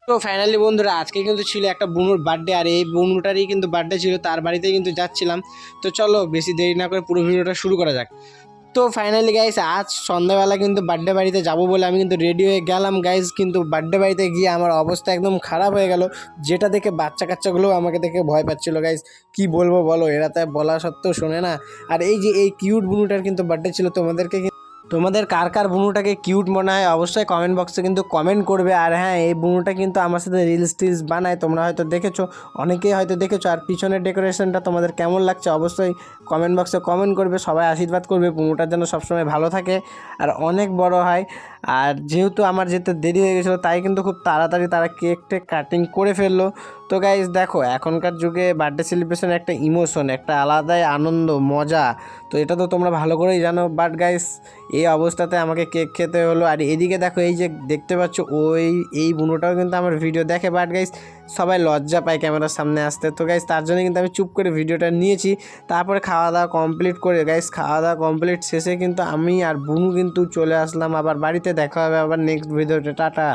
তো ফাইনালি বন্ধুরা আজকে কিন্তু ছিল একটা বুনুর বার্থডে, আর এই বুনুটারই কিন্তু বার্থডে ছিল, তার বাড়িতেই কিন্তু যাচ্ছিলাম। তো চলো বেশি দেরি না করে পুরো ভিডিওটা শুরু করা যাক। তো ফাইনালি গাইস আজ সন্ধ্যাবেলা কিন্তু বার্থডে বাড়িতে যাব বলে আমি কিন্তু রেডি হয়ে গেলাম গাইস, কিন্তু বার্থডে বাড়িতে গিয়ে আমার অবস্থা একদম খারাপ হয়ে গেল, যেটা দেখে বাচ্চা কাচ্চাগুলোও আমাকে দেখে ভয় পাচ্ছিল গাইস। কি বলবো বলো, এরা তাই বলা সত্ত্বেও শোনে না। আর এই যে এই কিউট বুনুটার কিন্তু বার্থডে ছিল, তোমাদের কার কার বুনুটাকে কিউট মনে হয় অবশ্যই কমেন্ট বক্সে কিন্তু কমেন্ট করবে। আর হ্যাঁ, এই বুনুটা কিন্তু আমার সাথে রিলস টিলস বানায়, তোমরা হয়তো দেখেছো, অনেকেই হয়তো দেখেছো। আর পিছনের ডেকোরেশনটা তোমাদের কেমন লাগছে অবশ্যই কমেন্ট বক্সে কমেন্ট করবে। সবাই আশীর্বাদ করবে বুনুটার যেন সবসময় ভালো থাকে আর অনেক বড় হয়। আর যেহেতু আমার যেতে দেরি হয়ে গেছিলো, তাই কিন্তু খুব তাড়াতাড়ি তারা কেক টেক কাটিং করে ফেললো। তো গাইজ দেখো, এখনকার যুগে বার্থডে সেলিব্রেশন একটা ইমোশন, একটা আলাদাই আনন্দ মজা, তো এটা তো তোমরা ভালো করেই জানো। বাট গাইস এই অবস্থাতে আমাকে কেক খেতে হলো। আর এদিকে দেখো, এই যে দেখতে পাচ্ছ, এই বুনোটাও কিন্তু আমার ভিডিও দেখে, বাট গাইস সবাই লজ্জা পায় ক্যামেরার সামনে আসতে। তো গাইস তার জন্য কিন্তু আমি চুপ করে ভিডিওটা নিয়েছি। তারপরে খাওয়া দাওয়া কমপ্লিট করে গাইস, খাওয়া দাওয়া কমপ্লিট শেষে কিন্তু আমি আর বুনু কিন্তু চলে আসলাম আবার বাড়িতে। দেখা হবে আবার নেক্সট ভিডিওতে, টাটা।